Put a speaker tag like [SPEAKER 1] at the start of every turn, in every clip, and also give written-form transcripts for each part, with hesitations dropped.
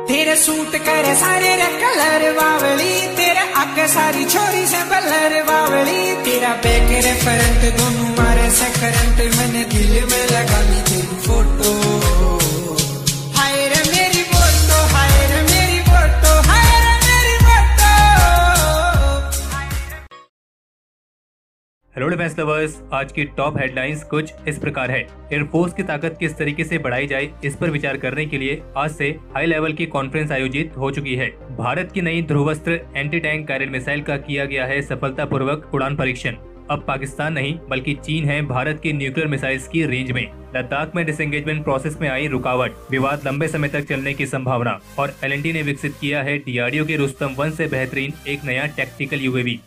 [SPEAKER 1] तेरे सूट करे सारे रे कलर बावली, तेरे आगे सारी छोरी से बलर बावली, तेरा बैक रे फ्रंट दोनों मारे से करंट, मैंने दिल में लगा ली तेरी फोटो। हाय रे मेरी फोटो, हाय रे मेरी फोटो, हाय रे मेरी फोटो।
[SPEAKER 2] हेलो डिफेंस लवर्स, आज की टॉप हेडलाइंस कुछ इस प्रकार है। एयरफोर्स की ताकत किस तरीके से बढ़ाई जाए, इस पर विचार करने के लिए आज से हाई लेवल की कॉन्फ्रेंस आयोजित हो चुकी है। भारत की नई Dhruvastra anti tank guided missile का किया गया है सफलतापूर्वक उड़ान परीक्षण। अब पाकिस्तान नहीं बल्कि चीन है भारत की न्यूक्लियर मिसाइल्स की रेंज में। लद्दाख में डिसएंगेजमेंट प्रोसेस में आई रुकावट, विवाद लंबे समय तक चलने की संभावना, और एल&टी ने विकसित किया है DRDO के रुस्तम 1 से बेहतरीन एक नया टैक्टिकल UAV।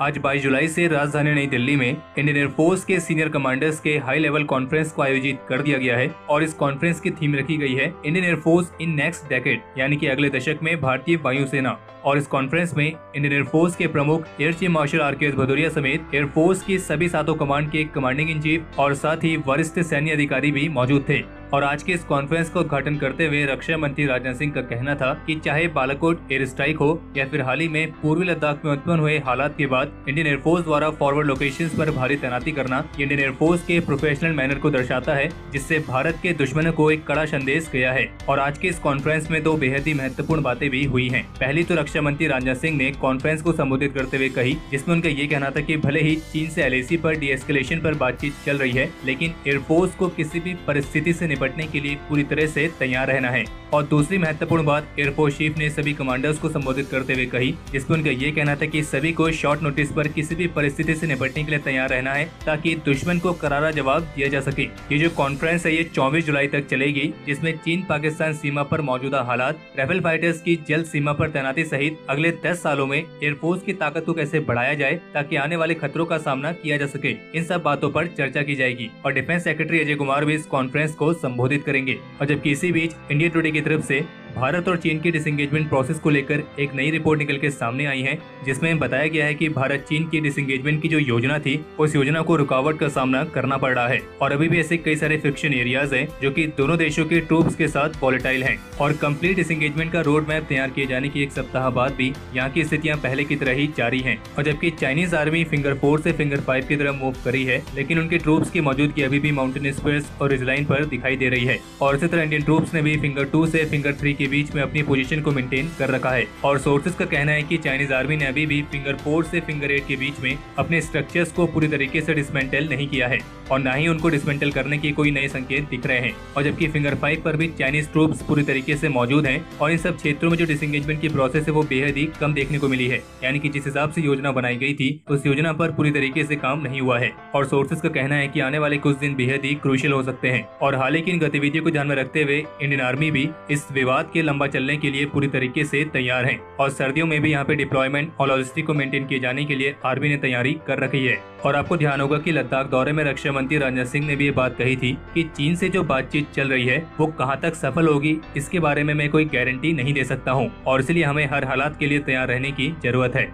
[SPEAKER 2] आज 22 जुलाई से राजधानी नई दिल्ली में इंडियन एयरफोर्स के सीनियर कमांडर्स के हाई लेवल कॉन्फ्रेंस को आयोजित कर दिया गया है और इस कॉन्फ्रेंस की थीम रखी गई है Indian air force in next decade, यानी कि अगले दशक में भारतीय वायुसेना। और इस कॉन्फ्रेंस में इंडियन एयरफोर्स के प्रमुख air chief marshal RKS Bhadauria समेत एयरफोर्स की सभी सातों कमांड के कमांडिंग इन चीफ और साथ ही वरिष्ठ सैन्य अधिकारी भी मौजूद थे। और आज के इस कॉन्फ्रेंस को उद्घाटन करते हुए रक्षा मंत्री राजनाथ सिंह का कहना था कि चाहे बालाकोट एयर स्ट्राइक हो या फिर हाल ही में पूर्वी लद्दाख में उत्पन्न हुए हालात के बाद इंडियन एयरफोर्स द्वारा फॉरवर्ड लोकेशंस पर भारी तैनाती करना इंडियन एयरफोर्स के प्रोफेशनल मैनर को दर्शाता है, जिससे भारत के दुश्मनों को एक कड़ा संदेश गया है। और आज के इस कॉन्फ्रेंस में दो बेहद ही महत्वपूर्ण बातें भी हुई हैं। पहली तो रक्षा मंत्री राजनाथ सिंह ने कॉन्फ्रेंस को संबोधित करते हुए कही, जिसमें उनका ये कहना था कि भले ही चीन से LAC पर डीएस्केलेशन पर बातचीत चल रही है, लेकिन एयरफोर्स को किसी भी परिस्थिति से निपटने के लिए पूरी तरह से तैयार रहना है। और दूसरी महत्वपूर्ण बात एयरफोर्स चीफ ने सभी कमांडर्स को संबोधित करते हुए कही, जिसमें उनका ये कहना था कि सभी को शॉर्ट नोटिस पर किसी भी परिस्थिति से निपटने के लिए तैयार रहना है ताकि दुश्मन को करारा जवाब दिया जा सके। ये जो कॉन्फ्रेंस है ये 24 जुलाई तक चलेगी, जिसमें चीन पाकिस्तान सीमा पर मौजूदा हालात, राइफल फाइटर्स की जल्द सीमा पर तैनाती सहित अगले 10 सालों में एयरफोर्स की ताकत को कैसे बढ़ाया जाए ताकि आने वाले खतरों का सामना किया जा सके, इन सब बातों पर चर्चा की जाएगी। और डिफेंस सेक्रेटरी अजय कुमार भी इस कॉन्फ्रेंस को संबोधित करेंगे। और जबकि इसी बीच इंडिया टुडे की तरफ से भारत और चीन के डिसएंगेजमेंट प्रोसेस को लेकर एक नई रिपोर्ट निकल के सामने आई है, जिसमें बताया गया है कि भारत चीन की डिसएंगेजमेंट की जो योजना थी उस योजना को रुकावट का सामना करना पड़ रहा है। और अभी भी ऐसे कई सारे फ्रिक्शन एरियाज हैं जो कि दोनों देशों के ट्रूप्स के साथ वॉलेटाइल हैं। और कंप्लीट डिसएंगेजमेंट का रोड मैप तैयार किए जाने की एक सप्ताह बाद भी यहाँ की स्थितियाँ पहले की तरह ही जारी है। और जबकि चाइनीज आर्मी फिंगर 4 से फिंगर 5 की तरफ मूव करी है, लेकिन उनके ट्रूप्स की मौजूदगी अभी भी माउंटेन स्क्वेयर्स और रिजलाइन पर दिखाई दे रही है। और इसी तरह इंडियन ट्रूप्स ने भी फिंगर 2 से फिंगर 3 के बीच में अपनी पोजीशन को मेंटेन कर रखा है। और सोर्सेज का कहना है कि चाइनीज आर्मी ने अभी भी फिंगर 4 से फिंगर 8 के बीच में अपने स्ट्रक्चर्स को पूरी तरीके से डिसमेंटल नहीं किया है और न ही उनको डिसमेंटल करने के कोई नए संकेत दिख रहे हैं। और जबकि फिंगर 5 पर भी चाइनीज ट्रूप्स पूरी तरीके से मौजूद हैं और इन सब क्षेत्रों में जो डिसएंगेजमेंट की प्रोसेस है वो बेहद ही कम देखने को मिली है, यानी कि जिस हिसाब से योजना बनाई गई थी उस योजना पर पूरी तरीके से काम नहीं हुआ है। और सोर्सेज का कहना है कि आने वाले कुछ दिन बेहद ही क्रूशियल हो सकते हैं। और हाल ही की इन गतिविधियों को ध्यान में रखते हुए इंडियन आर्मी भी इस विवाद के लंबा चलने के लिए पूरी तरीके से तैयार है। और सर्दियों में भी यहाँ पे डिप्लॉयमेंट और लॉजिस्टिक को मेंटेन किए जाने के लिए आर्मी ने तैयारी कर रखी है। और आपको ध्यान होगा कि लद्दाख दौरे में रक्षा मंत्री राजनाथ सिंह ने भी ये बात कही थी कि चीन से जो बातचीत चल रही है वो कहाँ तक सफल होगी इसके बारे में मैं कोई गारंटी नहीं दे सकता हूँ, और इसलिए हमें हर हालात के लिए तैयार रहने की जरूरत है।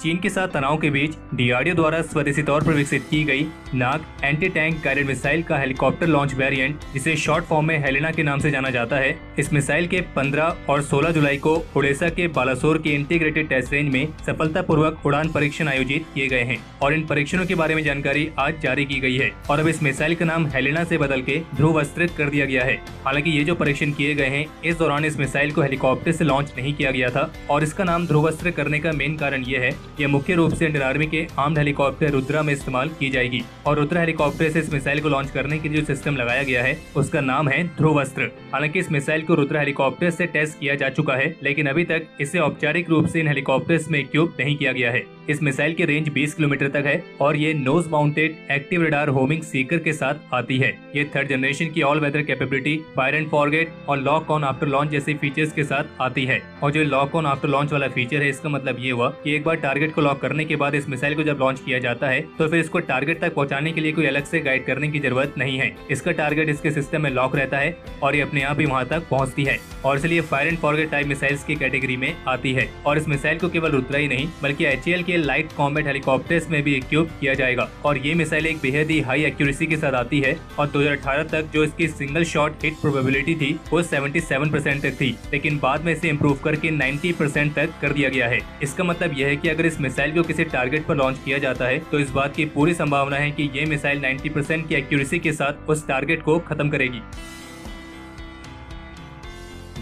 [SPEAKER 2] चीन के साथ तनाव के बीच DRDO द्वारा स्वदेशी तौर पर विकसित की गई नाग एंटी टैंक गाइडेड मिसाइल का हेलीकॉप्टर लॉन्च वेरिएंट, जिसे शॉर्ट फॉर्म में हेलेना के नाम से जाना जाता है, इस मिसाइल के 15 और 16 जुलाई को ओडिशा के बालासोर के इंटीग्रेटेड टेस्ट रेंज में सफलतापूर्वक उड़ान परीक्षण आयोजित किए गए हैं। और इन परीक्षणों के बारे में जानकारी आज जारी की गई है। और अब इस मिसाइल का नाम हेलेना से बदल के ध्रुवस्त्र कर दिया गया है। हालांकि ये जो परीक्षण किए गए हैं इस दौरान इस मिसाइल को हेलीकॉप्टर से लॉन्च नहीं किया गया था। और इसका नाम ध्रुवस्त्र करने का मेन कारण ये है, यह मुख्य रूप से इंडियन आर्मी के आर्म्ड हेलीकॉप्टर रुद्रा में इस्तेमाल की जाएगी। और रुद्रा हेलीकॉप्टर से इस मिसाइल को लॉन्च करने के लिए जो सिस्टम लगाया गया है उसका नाम है ध्रुवस्त्र। हालांकि इस मिसाइल को रुद्रा हेलीकॉप्टर से टेस्ट किया जा चुका है, लेकिन अभी तक इसे औपचारिक रूप से इन हेलीकॉप्टर्स में इक्विप नहीं किया गया है। इस मिसाइल की रेंज 20 किलोमीटर तक है और ये nose mounted active radar homing seeker के साथ आती है। ये 3rd जनरेशन की all weather capability, fire and forget और लॉक ऑन आफ्टर लॉन्च जैसे फीचर्स के साथ आती है। और जो लॉक ऑन आफ्टर लॉन्च वाला फीचर है इसका मतलब ये हुआ कि एक बार टारगेट टारगेट को लॉक करने के बाद इस मिसाइल को जब लॉन्च किया जाता है तो फिर इसको टारगेट तक पहुंचाने के लिए कोई अलग से गाइड करने की जरूरत नहीं है। इसका टारगेट इसके सिस्टम में लॉक रहता है और ये अपने आप ही वहां तक पहुंचती है और इसलिए fire and forget type missiles की कैटेगरी में आती है। और इस मिसाइल को केवल रुद्रा ही नहीं बल्कि HAL के लाइट कॉम्बैट हेलीकॉप्टर्स में भी इक्विप किया जाएगा और ये मिसाइल एक बेहद ही हाई एक्यूरेसी के साथ आती है और 2018 तक जो इसकी सिंगल शॉट हिट प्रोबेबिलिटी थी वो 77% तक थी, लेकिन बाद में इसे इम्प्रूव करके 90% तक कर दिया गया है। इसका मतलब यह है कि अगर इस मिसाइल को किसी टारगेट पर लॉन्च किया जाता है तो इस बात की पूरी संभावना है कि ये मिसाइल 90% की एक्यूरेसी के साथ उस टारगेट को खत्म करेगी।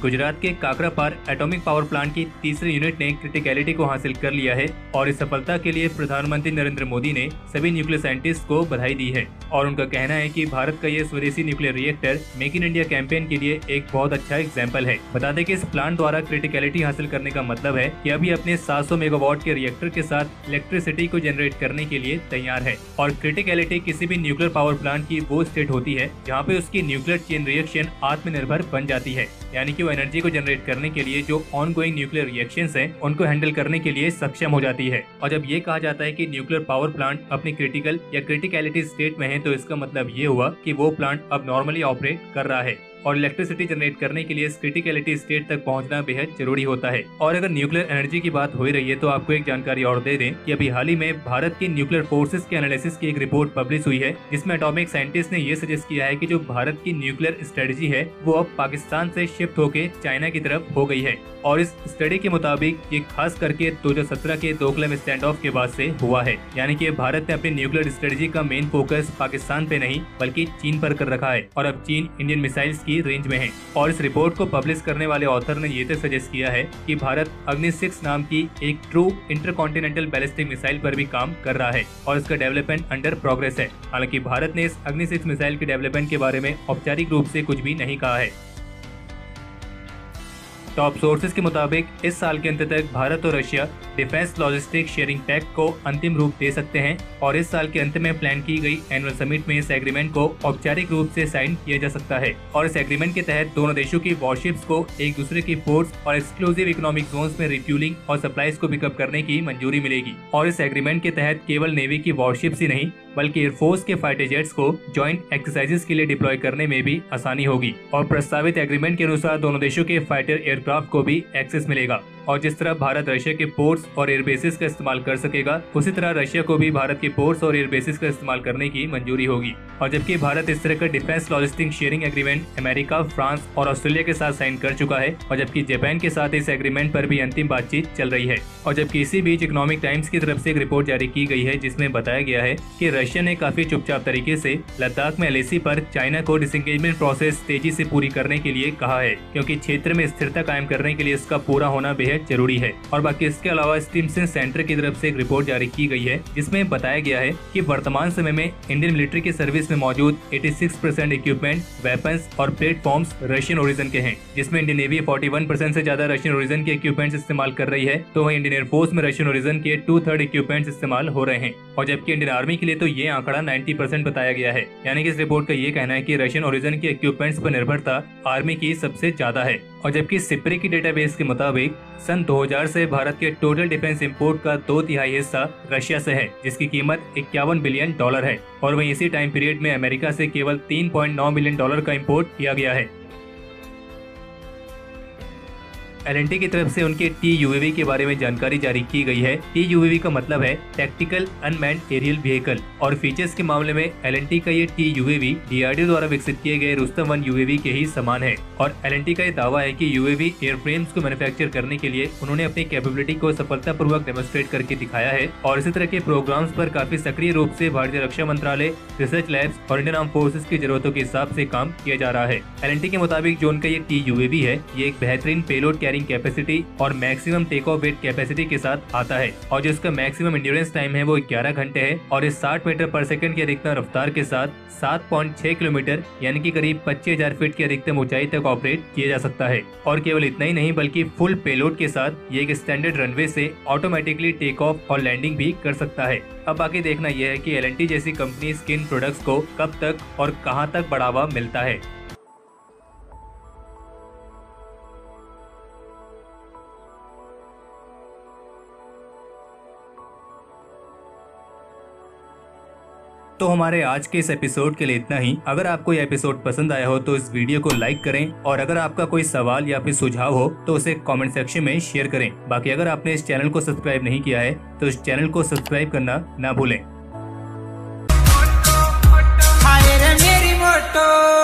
[SPEAKER 2] गुजरात के काकरापार एटॉमिक पावर प्लांट की तीसरी यूनिट ने क्रिटिकलिटी को हासिल कर लिया है और इस सफलता के लिए प्रधानमंत्री नरेंद्र मोदी ने सभी न्यूक्लियर साइंटिस्ट को बधाई दी है और उनका कहना है कि भारत का ये स्वदेशी nuclear reactor make in India campaign के लिए एक बहुत अच्छा एग्जाम्पल है। बता दें कि इस प्लांट द्वारा क्रिटिकलिटी हासिल करने का मतलब है कि अभी अपने 700 मेगावाट के रिएक्टर के साथ इलेक्ट्रिसिटी को जनरेट करने के लिए तैयार है और क्रिटिकलिटी किसी भी न्यूक्लियर पावर प्लांट की वो स्टेट होती है जहाँ पे उसकी न्यूक्लियर चेन रिएक्शन आत्मनिर्भर बन जाती है, यानी कि वो एनर्जी को जनरेट करने के लिए जो ऑनगोइंग न्यूक्लियर रिएक्शंस हैं उनको हैंडल करने के लिए सक्षम हो जाती है। और जब ये कहा जाता है कि न्यूक्लियर पावर प्लांट अपनी क्रिटिकल या क्रिटिकलिटी स्टेट में है तो इसका मतलब ये हुआ कि वो प्लांट अब नॉर्मली ऑपरेट कर रहा है और इलेक्ट्रिसिटी जनरेट करने के लिए इस क्रिटिकलिटी स्टेट तक पहुंचना बेहद जरूरी होता है। और अगर न्यूक्लियर एनर्जी की बात हो रही है तो आपको एक जानकारी और दे दें कि अभी हाल ही में भारत के न्यूक्लियर फोर्सेस के एनालिसिस की एक रिपोर्ट पब्लिश हुई है जिसमें एटॉमिक साइंटिस्ट ने ये सजेस्ट किया है कि जो भारत की न्यूक्लियर स्ट्रेटजी है वो अब पाकिस्तान से शिफ्ट होकर चाइना की तरफ हो गई है और इस स्टडी के मुताबिक ये खास करके 2017 के दोकलम स्टैंड ऑफ के बाद से हुआ है, यानी कि भारत ने अपनी न्यूक्लियर स्ट्रेटजी का मेन फोकस पाकिस्तान पे नहीं बल्कि चीन पर कर रखा है और अब चीन इंडियन मिसाइल्स की रेंज में है। और इस रिपोर्ट को पब्लिश करने वाले ऑथर ने ये तक सजेस्ट किया है कि भारत अग्नि 6 नाम की एक ट्रू इंटरकॉन्टिनेंटल बैलिस्टिक मिसाइल पर भी काम कर रहा है और इसका डेवलपमेंट अंडर प्रोग्रेस है। हालांकि भारत ने इस अग्नि 6 मिसाइल के डेवलपमेंट के बारे में औपचारिक रूप से कुछ भी नहीं कहा है। टॉप सोर्सेज के मुताबिक इस साल के अंत तक भारत और Russia defence logistic sharing pact को अंतिम रूप दे सकते हैं और इस साल के अंत में प्लान की गई एनुअल समिट में इस एग्रीमेंट को औपचारिक रूप से साइन किया जा सकता है और इस एग्रीमेंट के तहत दोनों देशों की वॉरशिप्स को एक दूसरे की पोर्ट्स और एक्सक्लूसिव इकोनॉमिक जोन्स में रिफ्यूलिंग और सप्लाईज को पिकअप करने की मंजूरी मिलेगी। और इस एग्रीमेंट के तहत केवल नेवी की वॉरशिप्स ही नहीं बल्कि एयरफोर्स के फाइटर जेट्स को जॉइंट एक्सरसाइजेस के लिए डिप्लॉय करने में भी आसानी होगी और प्रस्तावित एग्रीमेंट के अनुसार दोनों देशों के फाइटर एयरक्राफ्ट को भी एक्सेस मिलेगा और जिस तरह भारत रशिया के पोर्ट्स और एयरबेसिस का इस्तेमाल कर सकेगा उसी तरह रशिया को भी भारत के पोर्ट्स और एयरबेसिस का इस्तेमाल करने की मंजूरी होगी। और जबकि भारत इस तरह का defence logistic sharing agreement America, France और ऑस्ट्रेलिया के साथ साइन कर चुका है और जबकि जापान के साथ इस एग्रीमेंट पर भी अंतिम बातचीत चल रही है। और जबकि इसी बीच इकोनॉमिक टाइम्स की तरफ से एक रिपोर्ट जारी की गई है जिसमें बताया गया है कि रशिया ने काफी चुपचाप तरीके से लद्दाख में LAC पर चाइना को डिसएंगेजमेंट प्रोसेस तेजी से पूरी करने के लिए कहा है, क्योंकि क्षेत्र में स्थिरता कायम करने के लिए इसका पूरा होना बेहद जरूरी है। और बाकी इसके अलावा स्टीमसन सेंटर की तरफ से एक रिपोर्ट जारी की गई है जिसमें बताया गया है कि वर्तमान समय में इंडियन मिलिट्री की सर्विस में मौजूद 86% इक्विपमेंट, वेपन्स और प्लेटफॉर्म्स रशियन ओरिजिन के हैं, जिसमें इंडियन नेवी 41% से ज्यादा रशियन ओरिजिन के इक्विपमेंट्स इस्तेमाल कर रही है तो वहीं इंडियन एयरफोर्स में रशियन ओरिजिन के 2/3 इक्विपमेंट्स इस्तेमाल हो रहे हैं और जबकि इंडियन आर्मी के लिए तो ये आंकड़ा 90% बताया गया है। यानी कि इस रिपोर्ट का ये कहना है कि रशियन ओरिजिन के इक्विपमेंट्स पर निर्भरता आर्मी की सबसे ज्यादा है। और जबकि सिप्री की डेटाबेस के मुताबिक सन 2000 से भारत के टोटल डिफेंस इंपोर्ट का 2/3 हिस्सा रशिया से है जिसकी कीमत $51 बिलियन है और वहीं इसी टाइम पीरियड में अमेरिका से केवल $3.9 बिलियन का इंपोर्ट किया गया है। L&T की तरफ से उनके TUAV के बारे में जानकारी जारी की गई है। TUAV का मतलब है टैक्टिकल अनमैन्ड एरियल व्हीकल और फीचर्स के मामले में L&T का ये TUAV DRDO द्वारा विकसित किए गए रुस्तम 1 UAV के ही समान है और L&T का ये दावा है कि UAV एयरफ्रेम्स को मैन्युफैक्चर करने के लिए उन्होंने अपनी कैपेबिलिटी को सफलतापूर्वक डेमोन्स्ट्रेट करके दिखाया है और इसी तरह के प्रोग्राम्स पर काफी सक्रिय रूप से भारतीय रक्षा मंत्रालय, रिसर्च लैब्स और इंडियन आर्म फोर्सेस की जरूरतों के हिसाब से काम किया जा रहा है। L&T के मुताबिक जो उनका ये TUAV है ये एक बेहतरीन पेलोड कैपेसिटी और maximum take off weight capacity के साथ आता है और जिसका मैक्सिमम एंड्योरेंस टाइम है वो 11 घंटे है और इस 60 मीटर पर सेकंड की अधिकतम रफ्तार के साथ 7.6 किलोमीटर यानी कि करीब 25,000 फीट की अधिकतम ऊंचाई तक ऑपरेट किया जा सकता है। और केवल इतना ही नहीं बल्कि फुल पेलोड के साथ ये एक स्टैंडर्ड रनवे से ऑटोमेटिकली टेक ऑफ और लैंडिंग भी कर सकता है। अब बाकी देखना यह है कि L&T जैसी कंपनी स्किन प्रोडक्ट्स को कब तक और कहां तक बढ़ावा मिलता है। तो हमारे आज के इस एपिसोड के लिए इतना ही। अगर आपको ये एपिसोड पसंद आया हो तो इस वीडियो को लाइक करें और अगर आपका कोई सवाल या फिर सुझाव हो तो उसे कमेंट सेक्शन में शेयर करें। बाकी अगर आपने इस चैनल को सब्सक्राइब नहीं किया है तो इस चैनल को सब्सक्राइब करना ना भूलें।
[SPEAKER 1] हाय रे मेरी मोटो।